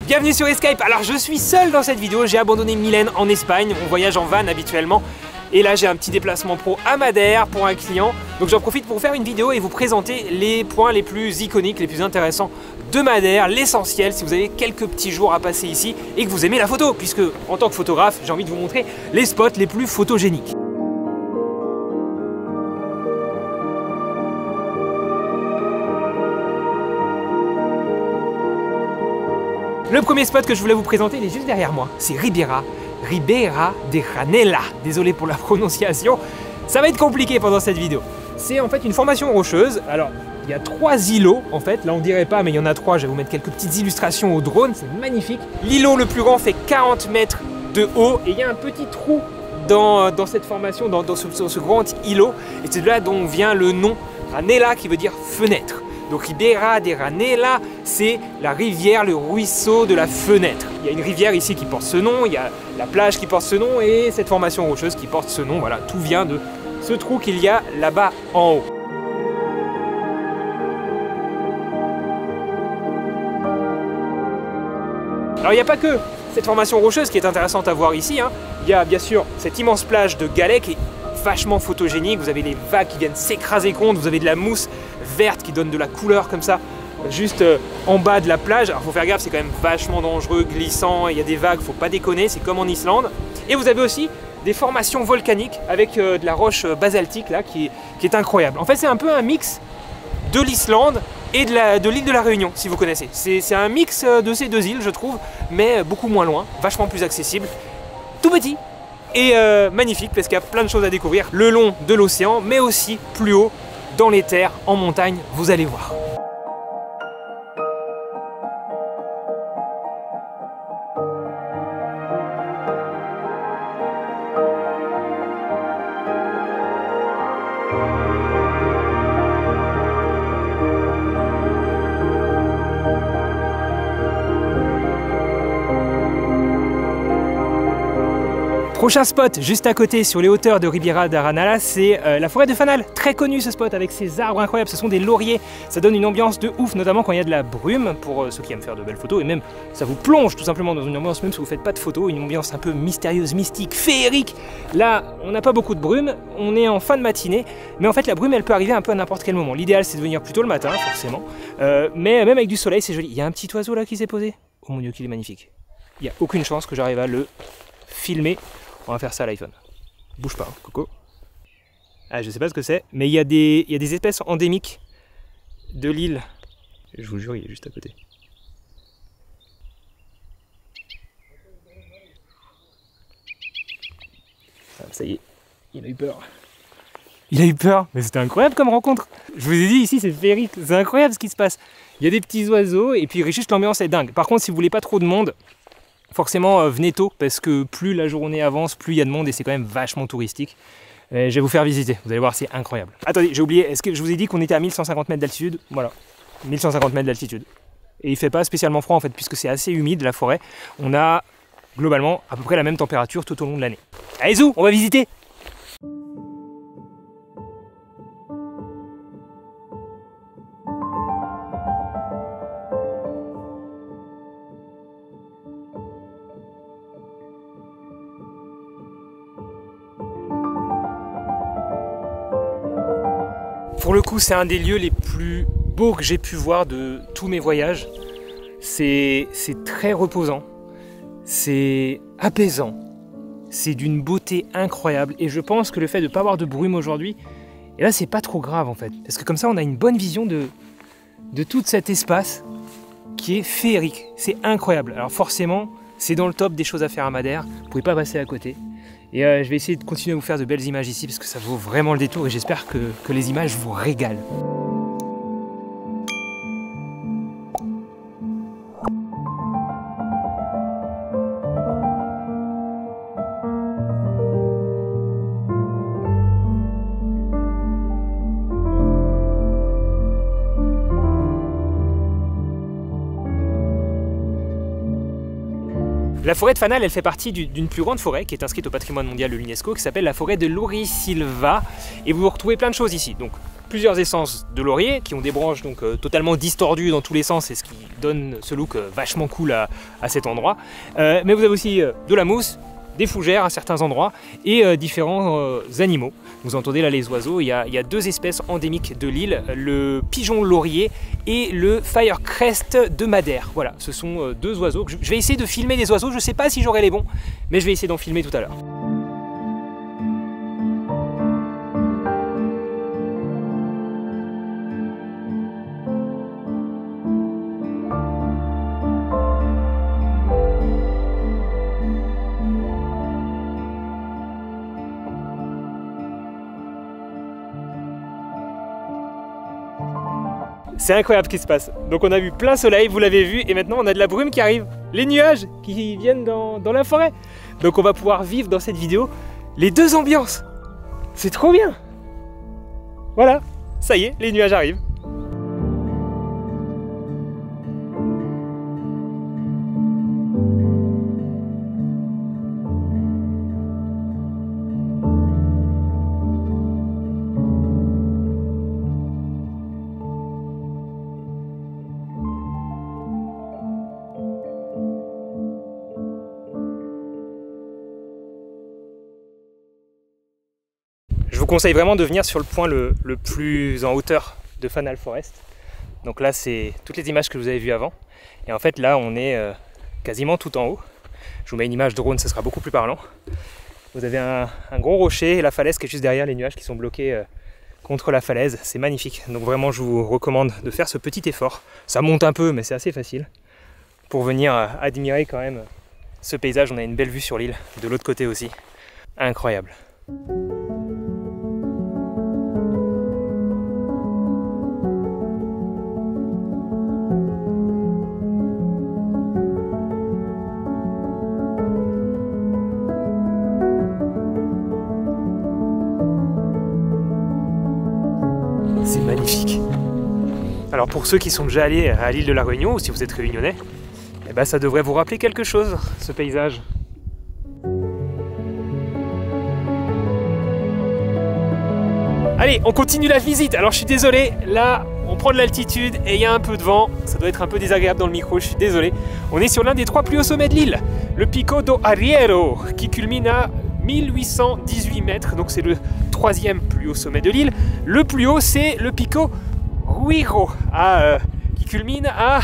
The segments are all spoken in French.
Bienvenue sur Escape. Alors je suis seul dans cette vidéo, j'ai abandonné Mylène en Espagne, on voyage en van habituellement. Et là j'ai un petit déplacement pro à Madère pour un client. Donc j'en profite pour vous faire une vidéo et vous présenter les points les plus iconiques, les plus intéressants de Madère, l'essentiel si vous avez quelques petits jours à passer ici et que vous aimez la photo, puisque en tant que photographe, j'ai envie de vous montrer les spots les plus photogéniques. Le premier spot que je voulais vous présenter, il est juste derrière moi, c'est Ribeira de Janela. Désolé pour la prononciation, ça va être compliqué pendant cette vidéo. C'est en fait une formation rocheuse. Alors, il y a 3 îlots en fait, là on dirait pas mais il y en a 3, je vais vous mettre quelques petites illustrations au drone, c'est magnifique. L'îlot le plus grand fait 40 mètres de haut et il y a un petit trou dans cette formation, dans ce grand îlot, et c'est de là dont vient le nom Janela qui veut dire fenêtre. Donc Ribeira de Janela, c'est la rivière, le ruisseau de la fenêtre. Il y a une rivière ici qui porte ce nom, il y a la plage qui porte ce nom et cette formation rocheuse qui porte ce nom. Voilà, tout vient de ce trou qu'il y a là-bas en haut. Alors il n'y a pas que cette formation rocheuse qui est intéressante à voir ici, hein. Il y a bien sûr cette immense plage de galets qui est vachement photogénique, vous avez les vagues qui viennent s'écraser contre, vous avez de la mousse verte qui donne de la couleur comme ça, juste en bas de la plage. Alors faut faire gaffe, c'est quand même vachement dangereux, glissant, il y a des vagues, faut pas déconner, c'est comme en Islande. Et vous avez aussi des formations volcaniques avec de la roche basaltique là qui est incroyable. En fait c'est un peu un mix de l'Islande et de l'île de la Réunion, si vous connaissez. C'est un mix de ces deux îles je trouve, mais beaucoup moins loin, vachement plus accessible, tout petit. Et magnifique parce qu'il y a plein de choses à découvrir le long de l'océan, mais aussi plus haut dans les terres, en montagne, vous allez voir. Prochain spot, juste à côté, sur les hauteurs de Ribeira de Janela, c'est la forêt de Fanal. Très connu ce spot avec ses arbres incroyables, ce sont des lauriers. Ça donne une ambiance de ouf, notamment quand il y a de la brume, pour ceux qui aiment faire de belles photos. Et même, ça vous plonge tout simplement dans une ambiance, même si vous ne faites pas de photos, une ambiance un peu mystérieuse, mystique, féerique. Là, on n'a pas beaucoup de brume, on est en fin de matinée, mais en fait la brume, elle peut arriver un peu à n'importe quel moment. L'idéal, c'est de venir plutôt le matin, forcément. Mais même avec du soleil, c'est joli. Il y a un petit oiseau là qui s'est posé. Oh mon Dieu, qu'il est magnifique. Il n'y a aucune chance que j'arrive à le filmer. On va faire ça à l'iPhone. Bouge pas, hein, Coco. Ah, je sais pas ce que c'est, mais il y a des espèces endémiques de l'île. Je vous jure, il est juste à côté. Ah, ça y est, il a eu peur. Il a eu peur, mais c'était incroyable comme rencontre. Je vous ai dit, ici c'est féerique, c'est incroyable ce qui se passe. Il y a des petits oiseaux et puis juste l'ambiance est dingue. Par contre, si vous voulez pas trop de monde, forcément venez tôt parce que plus la journée avance, plus il y a de monde et c'est quand même vachement touristique. Je vais vous faire visiter, vous allez voir, c'est incroyable. Attendez, j'ai oublié, est-ce que je vous ai dit qu'on était à 1150 mètres d'altitude? Voilà, 1150 mètres d'altitude. Et il fait pas spécialement froid en fait, puisque c'est assez humide la forêt. On a globalement à peu près la même température tout au long de l'année. Allez zou, on va visiter! Pour le coup, c'est un des lieux les plus beaux que j'ai pu voir de tous mes voyages. C'est très reposant, c'est apaisant, c'est d'une beauté incroyable. Et je pense que le fait de ne pas avoir de brume aujourd'hui, et là c'est pas trop grave en fait. Parce que comme ça on a une bonne vision de tout cet espace qui est féerique. C'est incroyable. Alors forcément, c'est dans le top des choses à faire à Madère. Vous ne pouvez pas passer à côté. Et je vais essayer de continuer à vous faire de belles images ici parce que ça vaut vraiment le détour et j'espère que les images vous régalent. La forêt de Fanal, elle fait partie d'une plus grande forêt qui est inscrite au patrimoine mondial de l'UNESCO qui s'appelle la forêt de Laurisilva. Et vous retrouvez plein de choses ici. Donc plusieurs essences de laurier qui ont des branches donc totalement distordues dans tous les sens, et ce qui donne ce look vachement cool à cet endroit. Mais vous avez aussi de la mousse, des fougères à certains endroits et différents animaux. Vous entendez là les oiseaux, il y a deux espèces endémiques de l'île, le pigeon laurier et le firecrest de Madère. Voilà, ce sont deux oiseaux. Je vais essayer de filmer les oiseaux, je ne sais pas si j'aurai les bons, mais je vais essayer d'en filmer tout à l'heure. C'est incroyable ce qui se passe. Donc on a vu plein soleil, vous l'avez vu, et maintenant on a de la brume qui arrive. Les nuages qui viennent dans la forêt. Donc on va pouvoir vivre dans cette vidéo les deux ambiances. C'est trop bien. Voilà, ça y est, les nuages arrivent. Je vous conseille vraiment de venir sur le point le plus en hauteur de Fanal Forest. Donc là, c'est toutes les images que vous avez vues avant. Et en fait, là, on est quasiment tout en haut. Je vous mets une image drone, ce sera beaucoup plus parlant. Vous avez un gros rocher et la falaise qui est juste derrière, les nuages qui sont bloqués contre la falaise. C'est magnifique. Donc vraiment, je vous recommande de faire ce petit effort. Ça monte un peu, mais c'est assez facile. Pour venir admirer quand même ce paysage. On a une belle vue sur l'île, de l'autre côté aussi. Incroyable. C'est magnifique. Alors pour ceux qui sont déjà allés à l'île de la Réunion, ou si vous êtes réunionnais, eh ben ça devrait vous rappeler quelque chose, ce paysage. Allez, on continue la visite. Alors je suis désolé, là on prend de l'altitude et il y a un peu de vent. Ça doit être un peu désagréable dans le micro, je suis désolé. On est sur l'un des 3 plus hauts sommets de l'île, le Pico do Arriero, qui culmine à 1818 mètres, donc c'est le 3e plus haut sommet de l'île. Le plus haut, c'est le Pico Ruiro, qui culmine à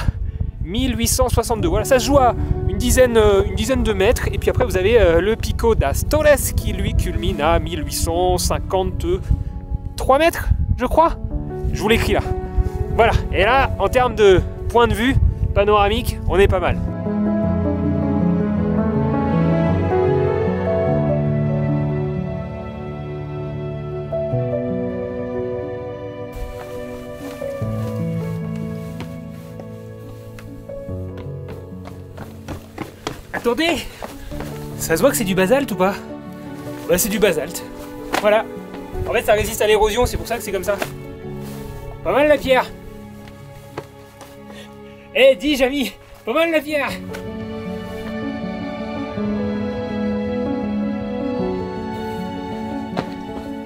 1862. Voilà, ça se joue à une dizaine de mètres. Et puis après, vous avez le Pico das Torres, qui lui culmine à 1853 mètres, je crois. Je vous l'écris là. Voilà, et là, en termes de point de vue panoramique, on est pas mal. Attendez, ça se voit que c'est du basalte ou pas? Ouais, c'est du basalte. Voilà. En fait, ça résiste à l'érosion, c'est pour ça que c'est comme ça. Pas mal la pierre. Eh, dis, Jamy, pas mal la pierre.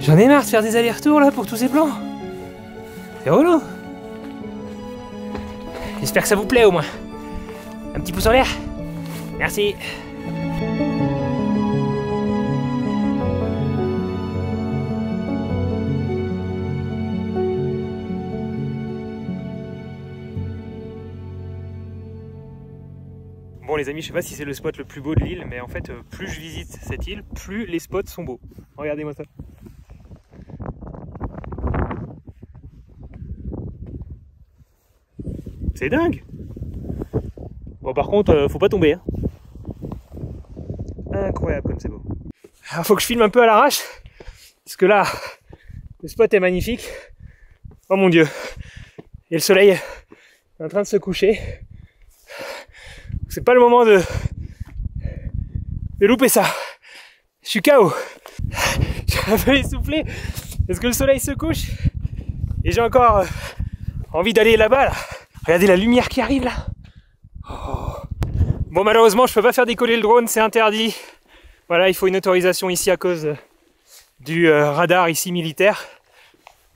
J'en ai marre de faire des allers-retours là pour tous ces plans. C'est relou. J'espère que ça vous plaît au moins. Un petit pouce en l'air. Merci. Bon les amis, je sais pas si c'est le spot le plus beau de l'île, mais en fait plus je visite cette île, plus les spots sont beaux. Regardez-moi ça. C'est dingue. Bon par contre, faut pas tomber. Hein. Incroyable comme c'est beau. Alors faut que je filme un peu à l'arrache, parce que là, le spot est magnifique. Oh mon dieu. Et le soleil est en train de se coucher. C'est pas le moment de louper ça. Je suis KO. Je suis un peu essoufflé parce que le soleil se couche et j'ai encore envie d'aller là-bas. Là. Regardez la lumière qui arrive là. Oh. Bon malheureusement je peux pas faire décoller le drone, c'est interdit. Voilà, il faut une autorisation ici à cause du radar ici militaire.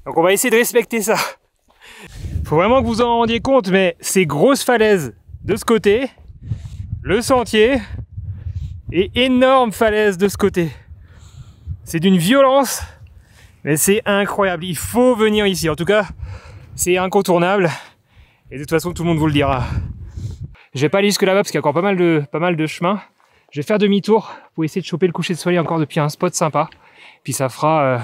Donc on va essayer de respecter ça. Faut vraiment que vous en rendiez compte, mais ces grosses falaises de ce côté, le sentier, et énorme falaise de ce côté. C'est d'une violence, mais c'est incroyable. Il faut venir ici. En tout cas, c'est incontournable. Et de toute façon, tout le monde vous le dira. Je vais pas aller jusque là-bas parce qu'il y a encore pas mal de chemin. Je vais faire demi-tour pour essayer de choper le coucher de soleil encore depuis un spot sympa. Puis ça fera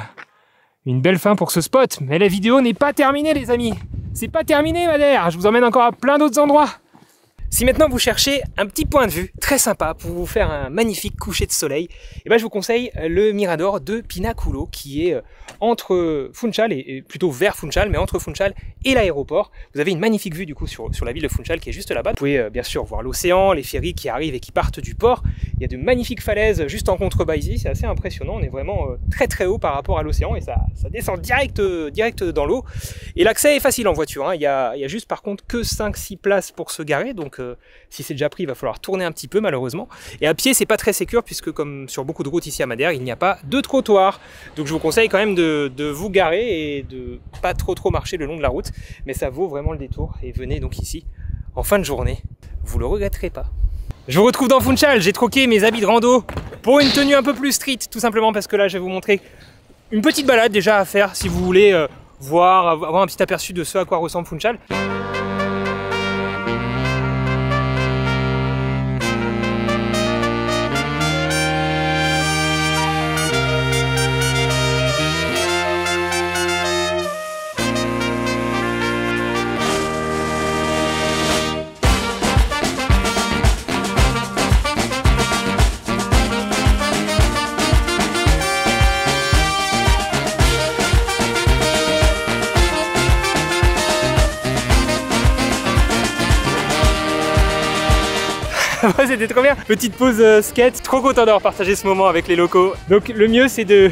une belle fin pour ce spot. Mais la vidéo n'est pas terminée, les amis. C'est pas terminé, Madère. Je vous emmène encore à plein d'autres endroits. Si maintenant vous cherchez un petit point de vue très sympa pour vous faire un magnifique coucher de soleil, eh ben je vous conseille le Mirador de Pinaculo qui est entre Funchal et plutôt vers Funchal, mais entre Funchal et l'aéroport. Vous avez une magnifique vue du coup sur la ville de Funchal qui est juste là-bas. Vous pouvez bien sûr voir l'océan, les ferries qui arrivent et qui partent du port. Il y a de magnifiques falaises juste en contrebas ici, c'est assez impressionnant. On est vraiment très très haut par rapport à l'océan et ça descend direct dans l'eau. Et l'accès est facile en voiture, hein. Il y a juste par contre que 5-6 places pour se garer, donc si c'est déjà pris, il va falloir tourner un petit peu malheureusement. Et à pied, c'est pas très sécure puisque comme sur beaucoup de routes ici à Madère, il n'y a pas de trottoir. Donc je vous conseille quand même de vous garer et de pas trop marcher le long de la route. Mais ça vaut vraiment le détour et venez donc ici en fin de journée. Vous le regretterez pas. Je vous retrouve dans Funchal. J'ai troqué mes habits de rando pour une tenue un peu plus street, tout simplement parce que là, je vais vous montrer une petite balade déjà à faire si vous voulez avoir un petit aperçu de ce à quoi ressemble Funchal. C'était trop bien. Petite pause skate. Trop content d'avoir partagé ce moment avec les locaux. Donc le mieux c'est de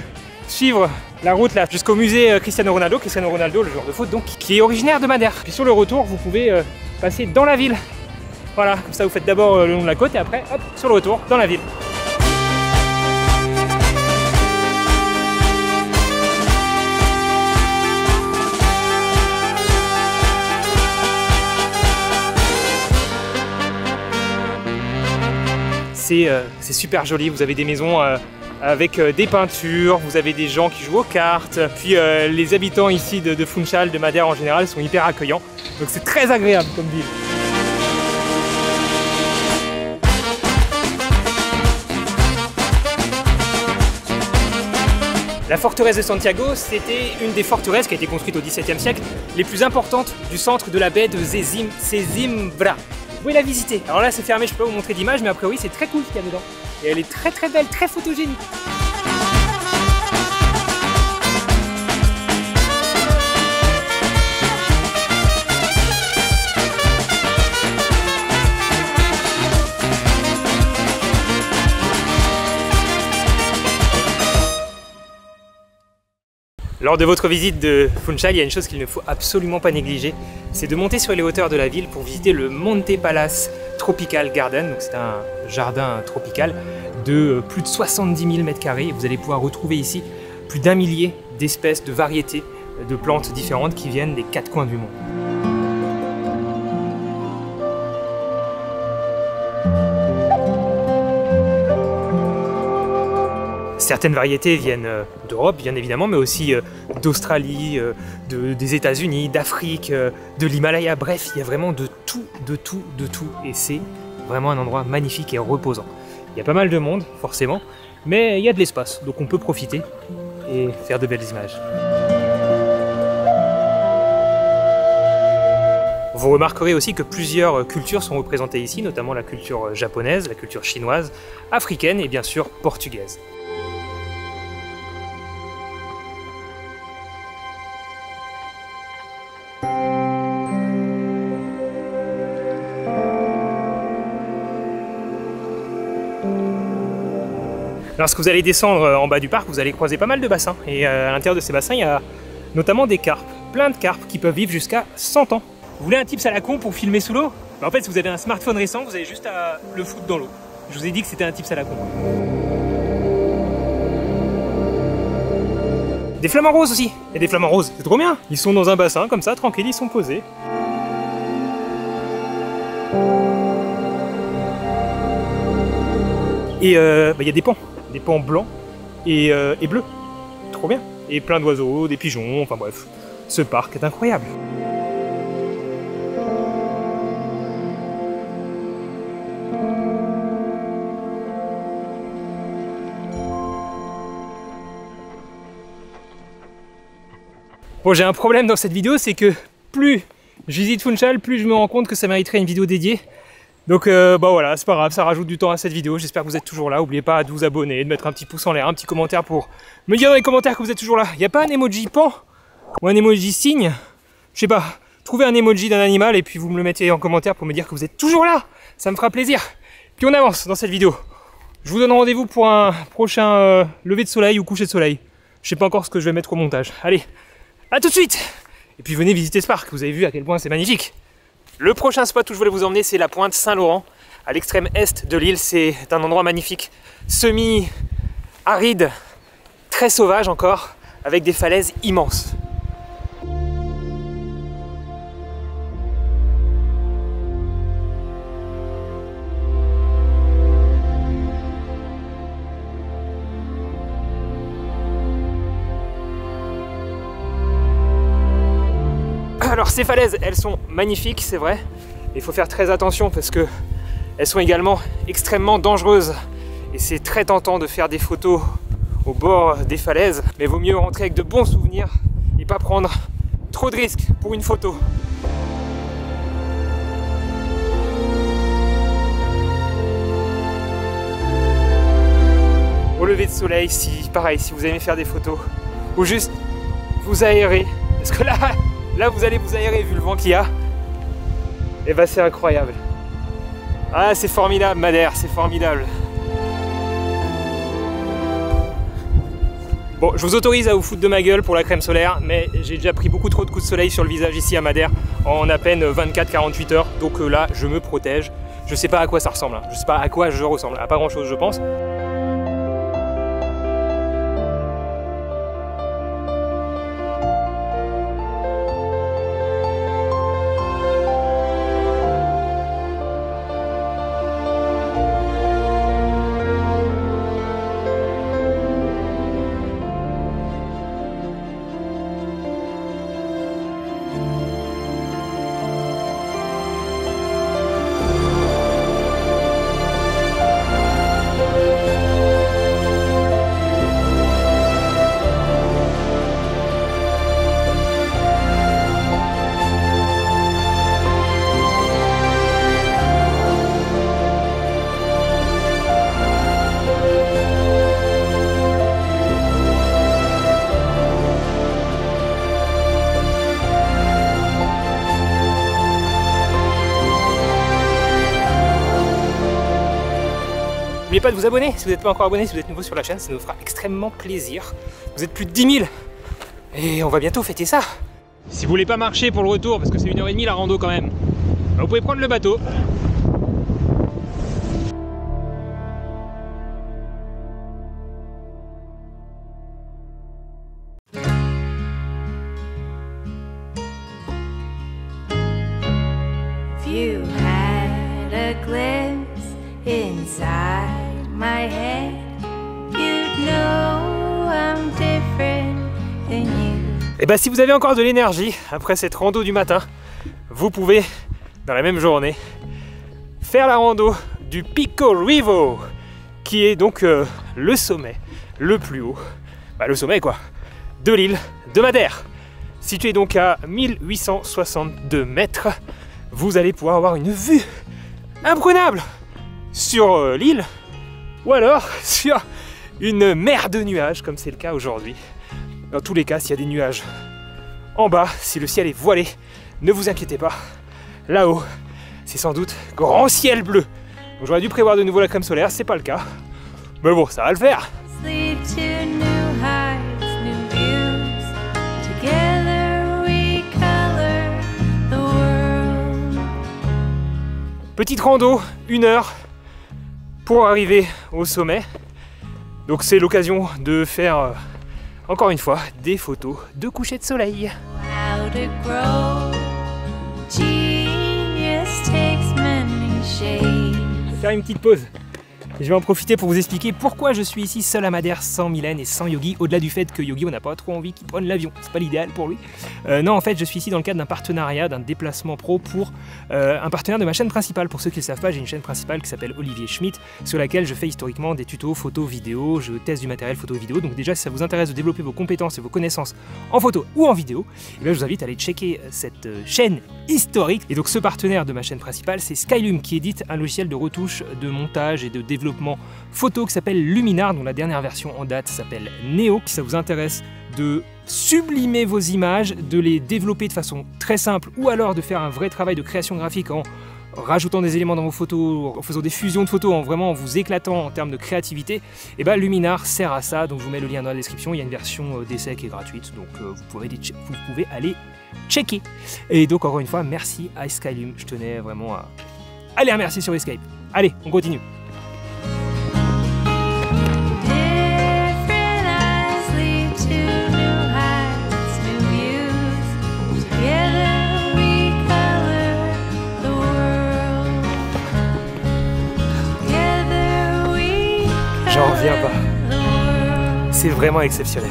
suivre la route là jusqu'au musée Cristiano Ronaldo, le joueur de foot donc, qui est originaire de Madère. Puis sur le retour vous pouvez passer dans la ville. Voilà, comme ça vous faites d'abord le long de la côte et après hop, sur le retour dans la ville. C'est super joli, vous avez des maisons avec des peintures, vous avez des gens qui jouent aux cartes, puis les habitants ici de Funchal, de Madère en général, sont hyper accueillants, donc c'est très agréable comme ville. La forteresse de Santiago, c'était une des forteresses qui a été construite au XVIIe siècle, les plus importantes du centre de la baie de Sesimbra. Vous pouvez la visiter. Alors là c'est fermé, je peux pas vous montrer d'image, mais a priori c'est très cool ce qu'il y a dedans. Et elle est très très belle, très photogénique. Lors de votre visite de Funchal, il y a une chose qu'il ne faut absolument pas négliger, c'est de monter sur les hauteurs de la ville pour visiter le Monte Palace Tropical Garden. Donc c'est un jardin tropical de plus de 70 000 m². Vous allez pouvoir retrouver ici plus d'1 millier d'espèces, de variétés de plantes différentes qui viennent des 4 coins du monde. Certaines variétés viennent d'Europe, bien évidemment, mais aussi d'Australie, des États-Unis, d'Afrique, de l'Himalaya. Bref, il y a vraiment de tout. Et c'est vraiment un endroit magnifique et reposant. Il y a pas mal de monde, forcément, mais il y a de l'espace, donc on peut profiter et faire de belles images. Vous remarquerez aussi que plusieurs cultures sont représentées ici, notamment la culture japonaise, la culture chinoise, africaine et bien sûr portugaise. Lorsque vous allez descendre en bas du parc, vous allez croiser pas mal de bassins. Et à l'intérieur de ces bassins, il y a notamment des carpes. Plein de carpes qui peuvent vivre jusqu'à 100 ans. Vous voulez un tips à la con pour filmer sous l'eau? En fait, si vous avez un smartphone récent, vous avez juste à le foutre dans l'eau. Je vous ai dit que c'était un tips à la con. Des flamants roses aussi. Il y a des flamants roses, c'est trop bien. Ils sont dans un bassin comme ça, tranquille, ils sont posés. Et il y a des pans blancs et bleus. Trop bien. Et plein d'oiseaux, des pigeons, enfin bref. Ce parc est incroyable. Bon, j'ai un problème dans cette vidéo, c'est que plus je visite Funchal, plus je me rends compte que ça mériterait une vidéo dédiée. Donc bah voilà, c'est pas grave, ça rajoute du temps à cette vidéo. J'espère que vous êtes toujours là. N'oubliez pas de vous abonner, de mettre un petit pouce en l'air, un petit commentaire pour me dire dans les commentaires que vous êtes toujours là. Il n'y a pas un emoji pan ou un emoji signe? Je sais pas, trouvez un emoji d'un animal et puis vous me le mettez en commentaire pour me dire que vous êtes toujours là. Ça me fera plaisir. Puis on avance dans cette vidéo. Je vous donne rendez-vous pour un prochain lever de soleil ou coucher de soleil. Je sais pas encore ce que je vais mettre au montage. Allez, à tout de suite. Et puis venez visiter ce parc, vous avez vu à quel point c'est magnifique. Le prochain spot où je voulais vous emmener, c'est la pointe Saint-Laurent, à l'extrême est de l'île. C'est un endroit magnifique, semi-aride, très sauvage encore, avec des falaises immenses. Alors ces falaises, elles sont magnifiques, c'est vrai. Il faut faire très attention parce que elles sont également extrêmement dangereuses. Et c'est très tentant de faire des photos au bord des falaises. Mais vaut mieux rentrer avec de bons souvenirs et pas prendre trop de risques pour une photo. Au lever de soleil, si pareil, si vous aimez faire des photos ou juste vous aérer, parce que là vous allez vous aérer vu le vent qu'il y a, et bah c'est incroyable. Ah c'est formidable Madère, c'est formidable. Bon, je vous autorise à vous foutre de ma gueule pour la crème solaire, mais j'ai déjà pris beaucoup trop de coups de soleil sur le visage ici à Madère en à peine 24-48 heures, donc là je me protège. Je sais pas à quoi ça ressemble, hein. Je sais pas à quoi je ressemble, à pas grand chose je pense. N'oubliez pas de vous abonner si vous n'êtes pas encore abonné, si vous êtes nouveau sur la chaîne, ça nous fera extrêmement plaisir. Vous êtes plus de 10 000 et on va bientôt fêter ça. Si vous voulez pas marcher pour le retour, parce que c'est 1h30 la rando quand même, vous pouvez prendre le bateau. You had a glimpse inside my head, you'd know I'm different than you. Et bah si vous avez encore de l'énergie après cette rando du matin, vous pouvez, dans la même journée, faire la rando du Pico Rivo, qui est donc le sommet le plus haut, bah le sommet quoi, de l'île de Madère. Situé donc à 1862 mètres, vous allez pouvoir avoir une vue imprenable sur l'île, ou alors sur une mer de nuages, comme c'est le cas aujourd'hui. Dans tous les cas, s'il y a des nuages en bas, si le ciel est voilé, ne vous inquiétez pas. Là-haut, c'est sans doute grand ciel bleu. Donc j'aurais dû prévoir de nouveau la crème solaire, c'est pas le cas. Mais bon, ça va le faire. Sleep to new heights, new views. Together we color the world. Petite rando, 1 heure pour arriver au sommet. Donc c'est l'occasion de faire encore une fois, des photos de coucher de soleil. How to grow. Genius takes many shades. Je vais faire une petite pause. Et je vais en profiter pour vous expliquer pourquoi je suis ici seul à Madère sans Mylène et sans Yogi, au-delà du fait que Yogi, on n'a pas trop envie qu'il prenne l'avion, c'est pas l'idéal pour lui. Non, en fait, je suis ici dans le cadre d'un partenariat, d'un déplacement pro pour un partenaire de ma chaîne principale. Pour ceux qui ne le savent pas, j'ai une chaîne principale qui s'appelle Olivier Schmitt, sur laquelle je fais historiquement des tutos photos, vidéos, je teste du matériel photo et vidéo. Donc déjà, si ça vous intéresse de développer vos compétences et vos connaissances en photo ou en vidéo, eh bien, je vous invite à aller checker cette chaîne historique. Et donc ce partenaire de ma chaîne principale, c'est Skylum, qui édite un logiciel de retouche, de montage et de développement photo qui s'appelle Luminar, dont la dernière version en date s'appelle Neo. Si ça vous intéresse de sublimer vos images, de les développer de façon très simple, ou alors de faire un vrai travail de création graphique en rajoutant des éléments dans vos photos, en faisant des fusions de photos, en vraiment vous éclatant en termes de créativité, et ben Luminar sert à ça. Donc je vous mets le lien dans la description. Il y a une version d'essai qui est gratuite, donc vous pouvez aller checker. Et donc encore une fois, merci à Skylum. Je tenais vraiment à les remercier sur Escape. Allez, on continue. Different eyes lead to new heights, new views. Together we color the world. Together we J'en reviens color pas. the world. C'est vraiment exceptionnel.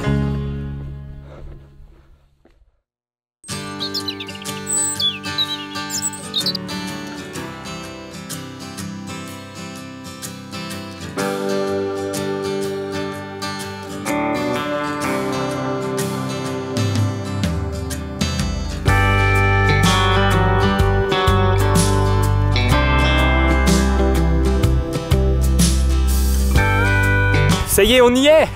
Ça y est, on y est!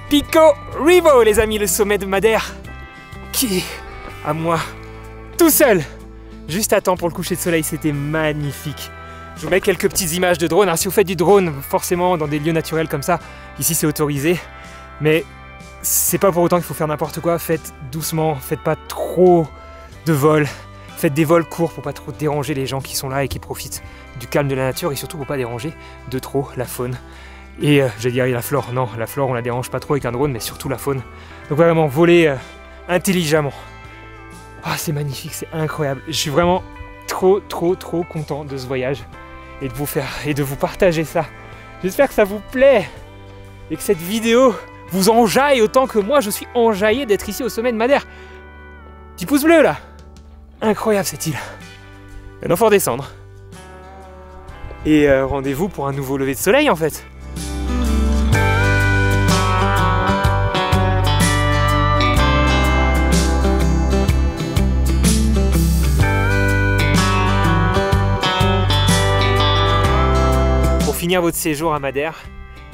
Pico Revo, les amis, le sommet de Madère, qui est à moi, tout seul, juste à temps pour le coucher de soleil. C'était magnifique. Je vous mets quelques petites images de drone. Alors, si vous faites du drone, forcément, dans des lieux naturels comme ça, ici c'est autorisé, mais c'est pas pour autant qu'il faut faire n'importe quoi. Faites doucement, faites pas trop de vols. Faites des vols courts pour pas trop déranger les gens qui sont là et qui profitent du calme de la nature, et surtout pour pas déranger de trop la faune. Et j'allais dire la flore, non, la flore on la dérange pas trop avec un drone, mais surtout la faune. Donc vraiment, voler intelligemment. Ah, c'est magnifique, c'est incroyable. Je suis vraiment trop content de ce voyage et de vous partager ça. J'espère que ça vous plaît et que cette vidéo vous enjaille autant que moi je suis enjaillé d'être ici au sommet de Madère. Petit pouce bleu là. Incroyable cette île. Maintenant faut redescendre. Et rendez-vous pour un nouveau lever de soleil en fait. Finir votre séjour à Madère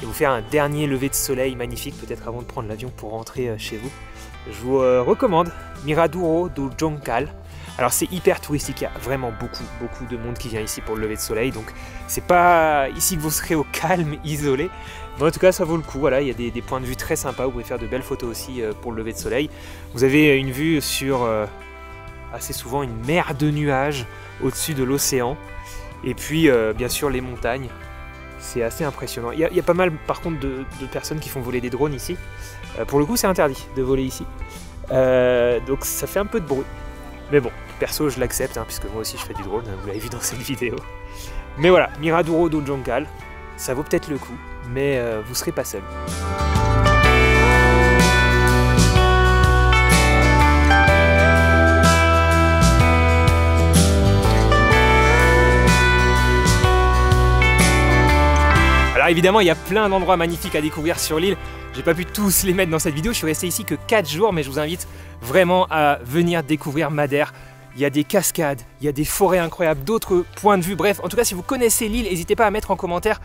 et vous faire un dernier lever de soleil magnifique, peut-être avant de prendre l'avion pour rentrer chez vous, je vous recommande Miraduro do Joncal. Alors c'est hyper touristique, il y a vraiment beaucoup de monde qui vient ici pour le lever de soleil, donc c'est pas ici que vous serez au calme, isolé, mais en tout cas ça vaut le coup. Voilà, il y a des points de vue très sympas, vous pouvez faire de belles photos aussi pour le lever de soleil. Vous avez une vue sur assez souvent une mer de nuages au-dessus de l'océan, et puis bien sûr les montagnes. C'est assez impressionnant. Il y a pas mal par contre de personnes qui font voler des drones ici. Pour le coup c'est interdit de voler ici. Donc ça fait un peu de bruit. Mais bon, perso je l'accepte, hein, puisque moi aussi je fais du drone, vous l'avez vu dans cette vidéo. Mais voilà, Miraduro do Joncal, ça vaut peut-être le coup, mais vous serez pas seul. Alors évidemment, il y a plein d'endroits magnifiques à découvrir sur l'île. J'ai pas pu tous les mettre dans cette vidéo, je suis resté ici que 4 jours, mais je vous invite vraiment à venir découvrir Madère. Il y a des cascades, il y a des forêts incroyables, d'autres points de vue. Bref, en tout cas, si vous connaissez l'île, n'hésitez pas à mettre en commentaire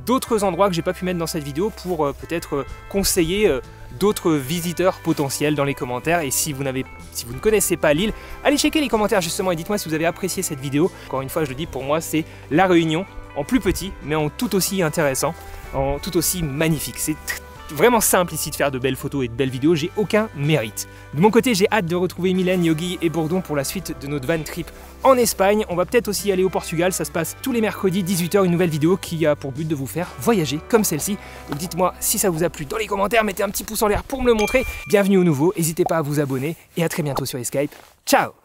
d'autres endroits que j'ai pas pu mettre dans cette vidéo pour peut-être conseiller d'autres visiteurs potentiels dans les commentaires. Et si vous ne connaissez pas l'île, allez checker les commentaires justement et dites-moi si vous avez apprécié cette vidéo. Encore une fois, je le dis, pour moi, c'est La Réunion en plus petit, mais en tout aussi intéressant, en tout aussi magnifique. C'est vraiment simple ici de faire de belles photos et de belles vidéos, j'ai aucun mérite. De mon côté, j'ai hâte de retrouver Mylène, Yogi et Bourdon pour la suite de notre van trip en Espagne. On va peut-être aussi aller au Portugal, ça se passe tous les mercredis 18h, une nouvelle vidéo qui a pour but de vous faire voyager comme celle-ci. Donc dites-moi si ça vous a plu dans les commentaires, mettez un petit pouce en l'air pour me le montrer. Bienvenue au nouveau, n'hésitez pas à vous abonner et à très bientôt sur Escape. Ciao!